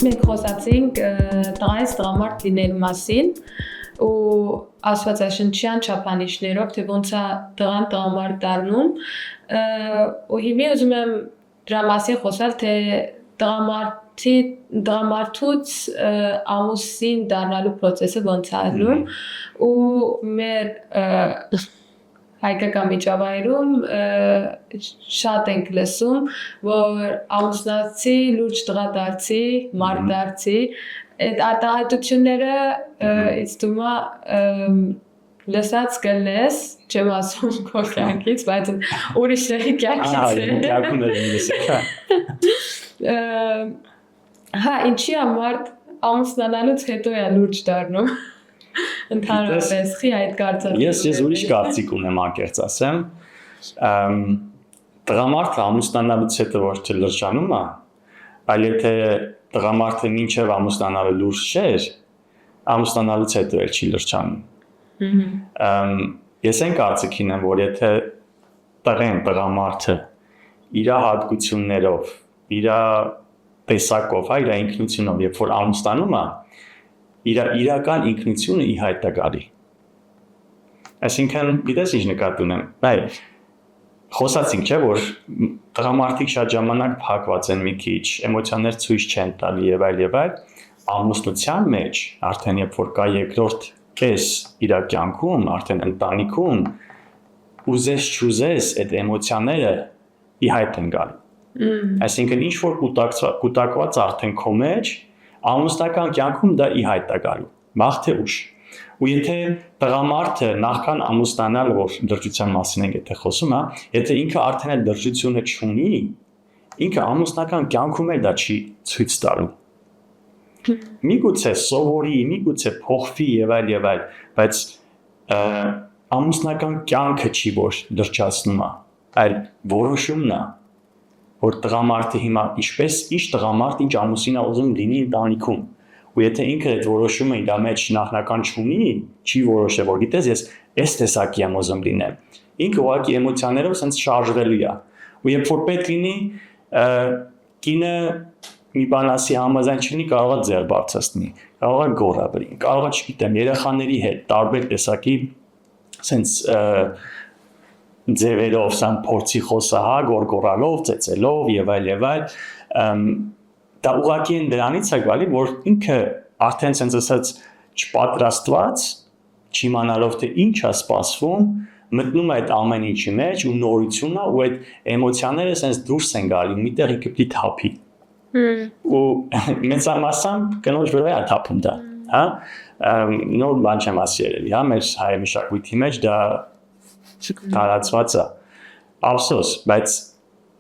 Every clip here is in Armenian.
Մենք խոսացինք տղայից տղամարդ լինելու մասին ու աստվածաշնչյան չափանիշներով, թե ոնց է տղան տղամարդ դառնում ու հիմա ուզում եմ դրա մասին խոսալ, թե տղամարդուց ամուսին դառնալու process-ը ոնց է ալնում ու մեր հայկական միջավայրում շատ ենք լսում, որ ամուսնացի, լուրջ տղա դարձի, մարդ դարձի, այդ արտահայտությունները ինձ թվում է լսած կլնես, չեմ ասում քո կյանքից, բայց ուրիշների կյանքից է։ Հա, ինչի է մարդ ամուսնանալուց հետո է լուրջ դառնում։ Ընդհանրապես, խի այդ կարծիքը։ Ես ուրիշ կարծիք ունեմ, անկեղծ ասեմ։ Տղամարդը ամուսնանալուց հետո ոչ թե լրջանում է, այլ եթե տղամարդը մինչև ամուսնանալը լուրջ չէր, ամուսնանալուց հետո էլ չի լրջանում։ Ես այն կարծիքին եմ, որ եթե տղամարդը իր հատկություններով, իր տեսակով, իր ինքնությունով, երբ որ ամուսնանում է, իր իրական ինքնությունը ի հայտ է գալի։ Այսինքն, գիտես ինչ նկատի ունեմ, խոսացինք, չէ, որ տղամարդիկ շատ ժամանակ փակված են մի քիչ, էմոցիաներ ցույց չեն տալի եւ այլ, ամուսնության մեջ արդեն երբ որ կա երկրորդ կես իր կյանքում, արդեն ընտանիքում, ուզես չուզես այդ էմոցիաները ի հայտ են գալի։ Այսինքն, ինչ որ կուտակված արդեն քո մեջ, ամուսնական կյանքում դա ի հայտ է գալու, վաղ թե ուշ։ Ու եթե տղամարդը նախքան ամուսնանալ, որ լրջության մասին ենք եթե խոսում, եթե ինքը արդեն այդ լրջությունը չունի, ինքը ամուսնական կյանքում էլ դա չի ցույց տալու։ Միգուցե սովորի, միգուցե փոխվի եւ այլ, բայց ամուսնական կյանքը չի որ լրջացնում է, այլ որոշումն է, որ տղամարդը հիմա ինչ տղամարդ, ինչ ամուսին է ուզում լինի ընտանիքում։ Ու եթե ինքը այդ որոշումը իր մեջ նախնական չունի, չի որոշել, որ գիտես, ես այս տեսակի եմ ուզում լինել։ Ինքը ուղղակի էմոցիաներով սենց շարժվելու է։ Ու երբ որ պետք լինի, կինը մի բան ասի համաձայն չլինի, կարող է ձեռ բարձրացնի, կարող է գոռա բերի, կարող է, չգիտեմ, երեխաների հետ տարբեր տեսակի սենց ձևերով, սան փորձի խոսահա, գորգորալով, ծեծելով եւ այլ, դա ուղղակի են դրանից է գալի, որ ինքը արդեն սենց ասած չպատրաստված, չիմանալով թե ինչ է սպասվում, մտնում է այդ ամեն ինչի մեջ ու նորությունն է ու այդ էմոցիաները սենց դուրս են գալի, միտեղ ինքը պիտի թափի։ Ու մեծամասամբ կնոջ վրա է թափում դա, հա, նոր բան չեմ ասի երևի, հա, մեր հայ մշակույթի մեջ դա տարածված է, ափսոս, բայց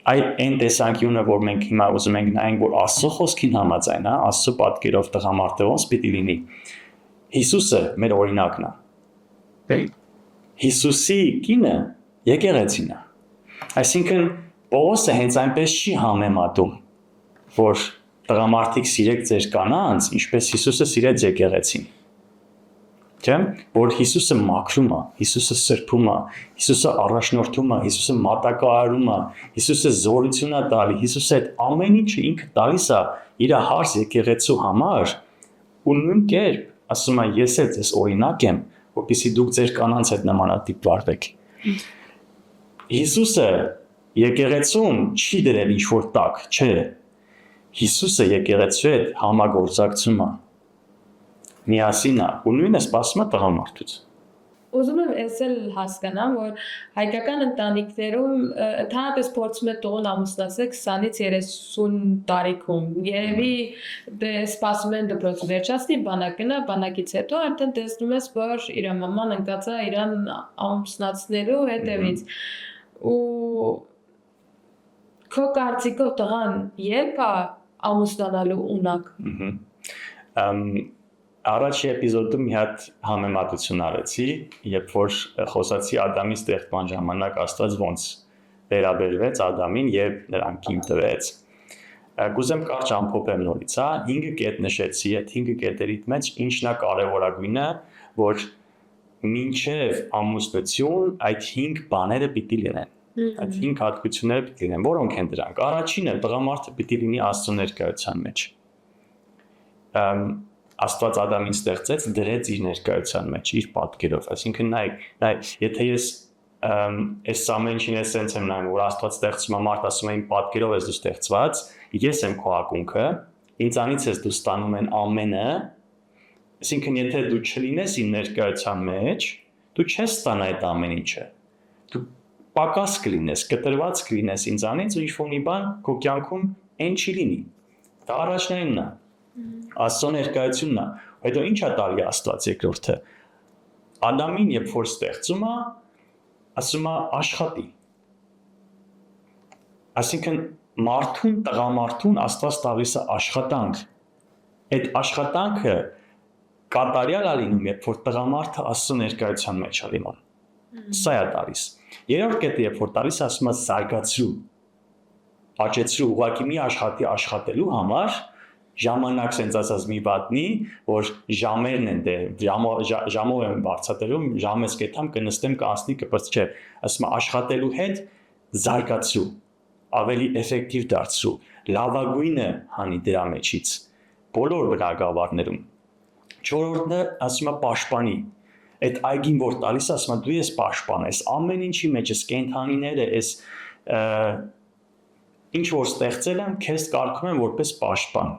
այն տեսանկյունը, որ մենք հիմա ուզում ենք նայենք, որ Աստծո խոսքին համաձայն, հա, Աստծո պատկերով տղամարդը ոնց պիտի լինի։ Հիսուսը մեր օրինակն է։ Հիսուսի կինը եկեղեցին է։ Այսինքն Պողոսը հենց այնպես չի համեմատում, որ տղամարդիկ սիրեք ձեր կանանց, ինչպես Հիսուսը սիրեց եկեղեցին։ Չէ՞, որ Հիսուսը մաքրում է, Հիսուսը սրբում է, Հիսուսը առաջնորդում է, Հիսուսը մատակարարում է, Հիսուսը զորություն է տալի, Հիսուսը այդ ամեն ինչը ինքը տալիս է իր հարց եկեղեցու համար, ու նույն կերպ ասում է ես էլ ձեզ օրինակ եմ, որպեսզի դուք ձեր կանանց հետ նմանատիպ վարվեք։ Հիսուսը եկեղեցուն չի դրել ինչ-որ տակ, չէ։ Հիսուսը եկեղեցու հետ համագործակցում է, միասին է, ու նույնը սպասում է տղամարդուց։ Ուզում եմ ես էլ հասկանամ, որ հայկական ընտանիքներում ընդհանրապես փորձում է տղուն ամուսնացնել 20-ից 30 տարիքում։ Երևի սպասում են դպրոցը վերջացնի, բանակ գնա, բանակից հետո արդեն տեսնում ես, որ իր մաման ընկած է իրան ամուսնացնելու հետևից։ Ու քո կարծիքով տղան երբ է ամուսնանալու ունակ։ Առաջի էպիզոդում մի հատ համեմատություն արեցի, երբ որ խոսացի Ադամի ստեղծման ժամանակ Աստված ոնց վերաբերվեց Ադամին եւ նրան կին տվեց։ Կուզեմ կարճ ամփոփեմ նորից, հա, 5 կետ նշեցի, այդ 5 կետերից մեջ ինչն է կարևորագույնը, որ մինչև ամուսնություն այդ 5 բաները պիտի լինեն։ Այդ 5 հատկությունները պիտի լինեն, որոնք են դրանք։ Առաջինը տղամարդը պիտի լինի Աստծո ներկայության մեջ։ Աստված Ադամին ստեղծեց, դրեց իր ներկայության մեջ, իր պատկերով, այսինքն նայեք, եթե ես այս ամեն ինչին ես sense եմ նայում, որ Աստված ստեղծում է մարդ, ասում է իմ պատկերով ես դու ստեղծված, ես եմ քո ակունքը, ինձանից ես դու ստանում են ամենը, այսինքն եթե դու չլինես իմ ներկայության մեջ, դու չես ստանա այդ ամեն ինչը, դու պակաս կլինես, կտրված կլինես ինձանից ու ինչ-որ մի բան քո կյանքում այն չի լինի, դա առաջնայինն է, Աստծո ներկայությունն է, հետո ի՞նչ է տալի Աստված երկրորդը, Ադամին երբ որ ստեղծում է, ասում է աշխատի, այսինքն մարդուն, տղամարդուն Աստված տալիս է աշխատանք, այդ աշխատանքը կատարյալ է լինում, երբ որ տղամարդը Աստծո ներկայության մեջ է լինում, սա է տալիս, երրորդ կետը երբ որ տալիս ասում է զարգացրու, աճեցրու, ուղղակի մի աշխատի աշխատելու համար, ժամանակ sense ասած մի բատնի, որ ժամերն են ժամով եմ բարձրատերում, ժամես կետամ կնստեմ կանցնի կպրծ չէ, ասում աշխատելու հետ զարգացրու, ավելի էֆեկտիվ դարձրու, լավագույնը հանի դրա մեջից, բոլոր բնագավառներում, չորրորդը ասում է պաշտպանի, այդ այգին որ տալիս ասում է դու ես պաշտպան, այս ամեն ինչի մեջ ես կենդանիները, այս ինչ որ ստեղծել եմ, քեզ կարգում եմ որպես պաշտպան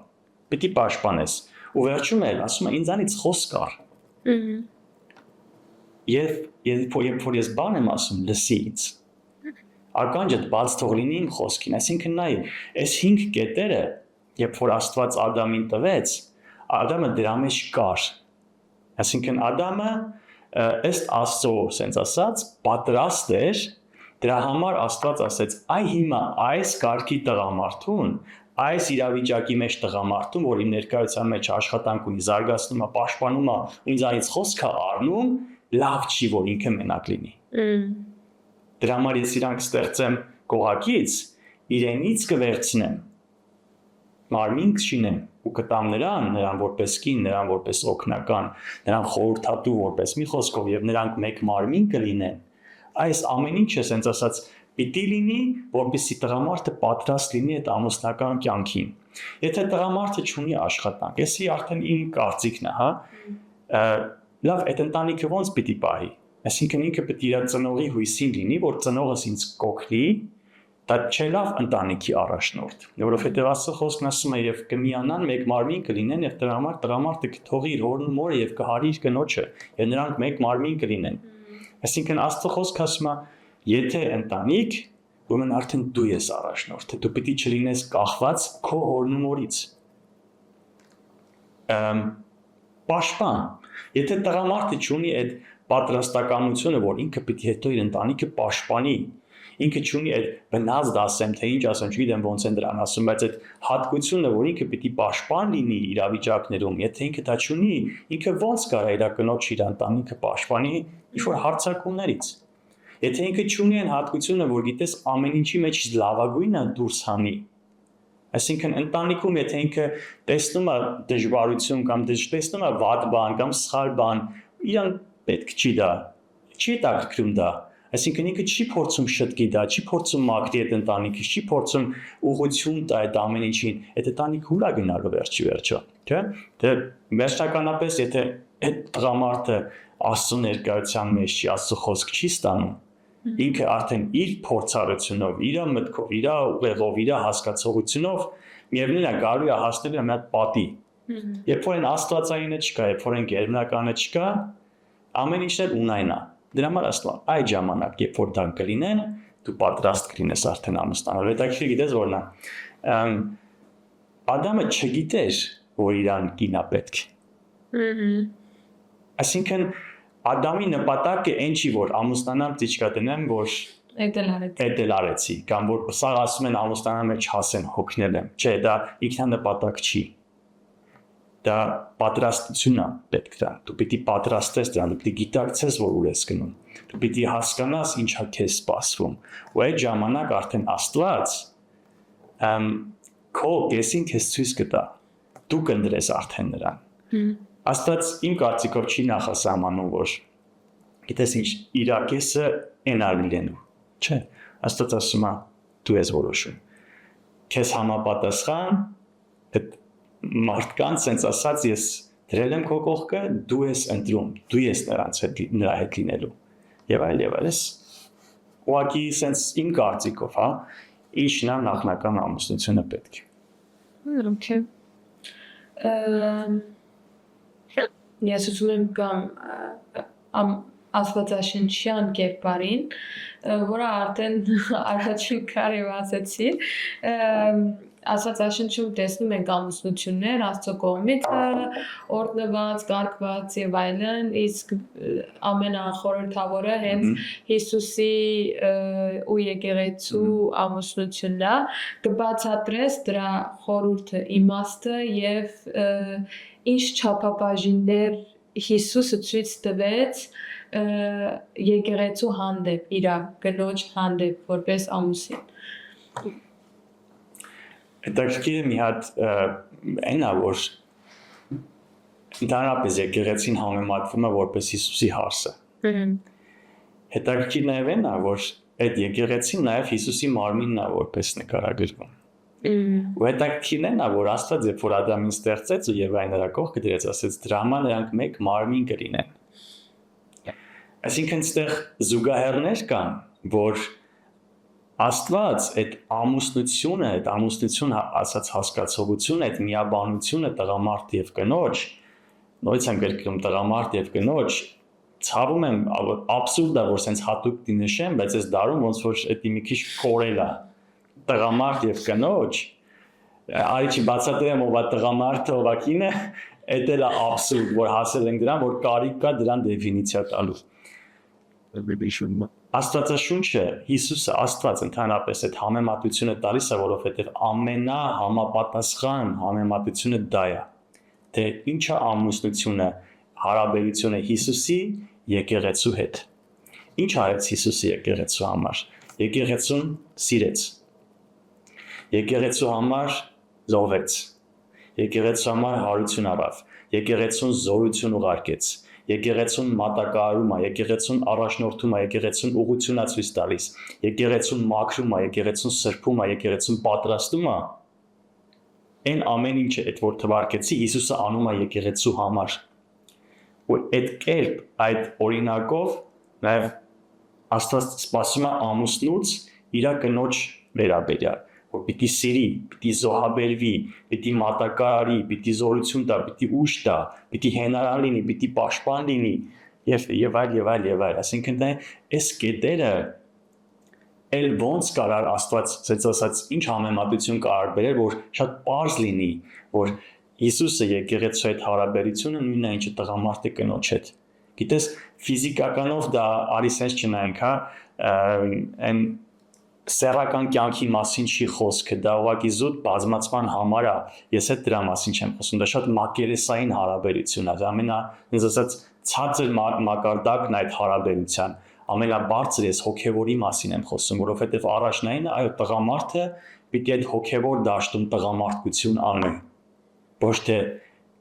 Պիտի պաշտպանես, ու վերջում էլ ասում է ինձանից խոսք կար, երբ որ ես բան եմ ասում, լսի ինձ, ականջդ բաց թող լինի իմ խոսքին, այսինքն նայ, այս 5 կետերը, երբ որ Աստված Ադամին տվեց, Ադամը դրա մեջ կար, այսինքն Ադամը ըստ Աստծո, սենց ասած, պատրաստ էր, դրա համար Աստված ասեց, այ հիմա այս կարգի տղամարդուն այս իրավիճակի մեջ տղամարդուն, որ իմ ներկայության մեջ աշխատանք ունի, զարգացնում է, պաշտպանում է, ինձանից խոսք է առնում, լավ չի, որ ինքը մենակ լինի։ Դրա համար ես իրանք ստեղծեմ կողակից, իրենից կվերցնեմ, մարմին կշինեմ ու կտամ նրան որպես կին, նրան որպես օգնական, նրան խորհրդատու որպես մի խոսքով եւ նրանք մեկ մարմին կլինեն։ Այս ամեն ինչը sense ասած պիտի լինի, որպեսզի տղամարդը պատրաստ լինի այդ ամուսնական կյանքին։ Եթե տղամարդը չունի աշխատանք, էսի արդեն իմ կարծիքն է, հա, լավ, այդ ընտանիքը ոնց պիտի պահի։ Այսինքն ինքը պետք է իր ծնողի հույսին լինի, որ ծնողս ինձ կօգնի, դա չէ լավ ընտանիքի առաջնորդ, որովհետև Աստծո խոսքն ասում է եւ կմիանան մեկ մարմին կլինեն եւ տղամարդը կթողի իր հորն ու մորը եւ կհարի իր կնոջը եւ նրանք մեկ մարմին կլինեն։ Այսինքն Աստծո խոսքը ասում է Եթե ընտանիք, ուրեմն արդեն դու ես առաջնորդը, դու պիտի չլինես կախված քո հորն ու մորից։ Պաշտպան, եթե տղամարդը չունի այդ պատրաստականությունը, որ ինքը պիտի հետո իր ընտանիքը պաշտպանի, ինքը չունի այդ բնած դասեմ, թե ինչ ասեմ, չգիտեմ ոնց են դրան ասում, բայց այդ հատկությունը, որ ինքը պիտի պաշտպան լինի իրավիճակներում, եթե ինքը դա չունի, ինքը ոնց կարա իր կնոջ իր ընտանիքը պաշտպանի ինչ-որ հարձակումներից։ Եթե ինքը չունի այն հատկությունը, որ գիտես ամեն ինչի մեջ լավագույնը դուրս հանի, այսինքն ընտանիքում եթե ինքը տեսնում է դժվարություն կամ տեսնում է վատ բան կամ սխալ բան, իրան պետք չի դա, չի տակրում դա, այսինքն ինքը չի փորձում շտկի դա, չի փորձում մաքրի այդ ընտանիքից, չի փորձում ուղղություն տա այդ ամեն ինչին, այդ ընտանիքը ուրա գնալու վերջի վերջո, չէ՞։ Դե վերջնականապես եթե այդ տղամարդը Աստծո ներկայության մեջ չի, Աստծո խոսք չի ստանում, ինքը արդեն իր փորձառությունով, իր մտքով, իր ուղեղով, իր հասկացողությունով միևնույն է գալու է հասնել մի հատ պատի։ Երբ որ այն աստվածայինը չկա, երբ որ այն գերբնականը չկա, ամեն ինչն էլ ունայն է։ Դրա համար ասում եմ, այդ ժամանակ, երբ որ դան կլինեն, դու պատրաստ կլինես արդեն ամուսնանալու։ Հետաքրքիր գիտես որն է։ Ադամը չգիտեր, որ իրան կինա պետք։ Այսինքն Ադամի նպատակը այն չի, որ ամուսնանամ ծիճկա տնեմ, որ էդել արեցի, կամ որ սա ասում են ամուսնանամ մեջ հասեն հոգնել եմ, չէ, դա ինքնանպատակ չի, դա պատրաստություն է պետք դրան, դու պիտի պատրաստես դրան, դու պիտի գիտակցես, որ ուր ես գնում, դու պիտի հասկանաս ինչ է քեզ սպասվում, ու այդ ժամանակ արդեն Աստված քո կեսին քեզ ցույց կտա, դու կընտրես արդեն նրան։ Աստված իմ կարծիքով չի նախասահմանում, որ գիտես ինչ իր կեսը այն արվիլենու, չէ, Աստված ասում է դու ես որոշում, քեզ համապատասխան այդ մարդկանց sense ասած ես դրել եմ քո կողքը, դու ես ընտրում, դու ես նրա հետ լինելու։ Եվ այլ, ուղղակի sense իմ կարծիքով, հա, ինչն է նախնական ամուսնությունը պետք է։ Okay. Ես ուզում եմ կամ աստվածաշնչյան կերպարին, որը արդեն առաջին քարև ասեցի, աստվածաշնչում տեսնում ենք ամուսնություններ Աստծո կողմից օրդնված, կարգված եւ այլն, իսկ ամենախորհրդավորը հենց Հիսուսի ու եկեղեցու ամուսնությունն է, կբացատրես դրա խորհուրդը, իմաստը եւ ինչ չափաբաժիններ Հիսուսը ցույց տվեց եկեղեցու հանդեպ, իր կնոջ հանդեպ, որպես ամուսին։ Հետաքրքիր մի հատ այն է, որ ընդհանրապես եկեղեցին համեմատվում է որպես Հիսուսի հարսը։ Հետաքրքիր նաև այն է, որ այդ եկեղեցին նաև Հիսուսի մարմինն է որպես նկարագրվում։ Ու հետաքրքիրն այն է, որ Աստված երբ որ Ադամին ստեղծեց ու Եվային նրա կողքը դրեց, ասեց դրա համար նրանք մեկ մարմին կլինեն։ Այսինքն այստեղ զուգահեռներ կան, որ Աստված այդ ամուսնություն ասած հասկացողությունը, այդ միաբանությունը տղամարդ եւ կնոջ, նույնց եմ գրկում տղամարդ եւ կնոջ, ցավում եմ աբսուրդ է, որ sense հատուկ դինշեմ, բայց այս դարում ոնց որ դա մի քիչ կորել է։ Տղամարդ եւ կնոջ, արի չի բացատրեմ ով է տղամարդը, ով է կինը, դա էլ է աբսուրդ, որ հասել ենք դրան, որ կարիք կա դրան դեֆինիցիա տալու։ Աստվածաշունչը, Հիսուսը, Աստված ընդհանրապես այդ համեմատությունը տալիս է, որովհետև ամենահամապատասխան համեմատությունը դա է։ Թե ինչ է ամուսնությունը, հարաբերությունը Հիսուսի եկեղեցու հետ։ Ինչ արեց Հիսուսի եկեղեցու համար։ Եկեղեցուն սիրեց։ Եկեղեցու համար զոհվեց։ Եկեղեցու համար հարություն արավ։ Եկեղեցուն զորություն ուղարկեց։ Եկեղեցուն մատակարարում է, եկեղեցուն առաջնորդում է, եկեղեցուն ուղղություն է ցույց տալիս, եկեղեցուն մաքրում է, եկեղեցուն սրբում է, եկեղեցուն պատրաստում է։ Այն ամեն ինչը այդ որ թվարկեցի Հիսուսը անում է եկեղեցու համար։ Ու այդ կերպ, այդ օրինակով նաև Աստված սպասում է ամուսնուց իր կնոջ վերաբերյալ, որ պիտի սիրի, պիտի զոհաբերվի, պիտի մատակարարի, պիտի զորություն տա, պիտի ուժ տա, պիտի հենարան լինի, պիտի պաշտպան լինի եւ այլ։ Այսինքն այս կետերը էլ ոնց կարար Աստված ասած ինչ համեմատություն կարար բերել, որ շատ պարզ լինի, որ Հիսուսը եկեղեցու հետ հարաբերությունը նույնն է ինչը տղամարդը կնոջ հետ։ Գիտես, ֆիզիկականով դա արիսենց չնայենք, հա, այն սեռական կյանքի մասին չի խոսքը, դա ուղղակի զուտ բազմացման համար է, ես հետ դրա մասին չեմ խոսում, դա շատ մակերեսային հարաբերություն է, դա ասած ցածր մակարդակն այդ հարաբերության, ամենաբարձր ես հոգևորի մասին եմ խոսում, որովհետև առաջնային այո տղամարդը պիտի այդ հոգևոր դաշտում տղամարդկություն անի, ոչ թե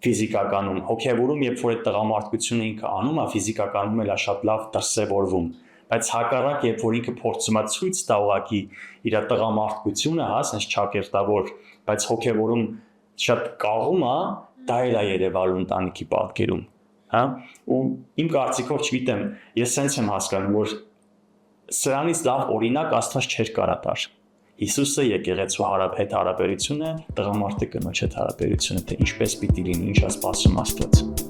ֆիզիկականում, հոգևորում երբ որ այդ տղամարդկությունը ինքը անում է, ֆիզիկականում էլ է շատ լավ դրսևորվում, բայց հակառակ երբ որ ինքը փորձում է ցույց տա ուղղակի իր տղամարդկությունը, հա, ասես ճակերտավոր, բայց հոգևորում շատ կաղում է, դա էլ է երևալու ընտանիքի պատկերում, հա, ու իմ կարծիքով չգիտեմ, ես sense եմ հասկանում, որ սրանից լավ օրինակ Աստված չէր կարա տար։ Հիսուսը եկեղեցու հետ հարաբերությունը, տղամարդը կնոջ հետ հարաբերությունը, թե ինչպես պիտի լինի, ինչ է սպասում Աստված։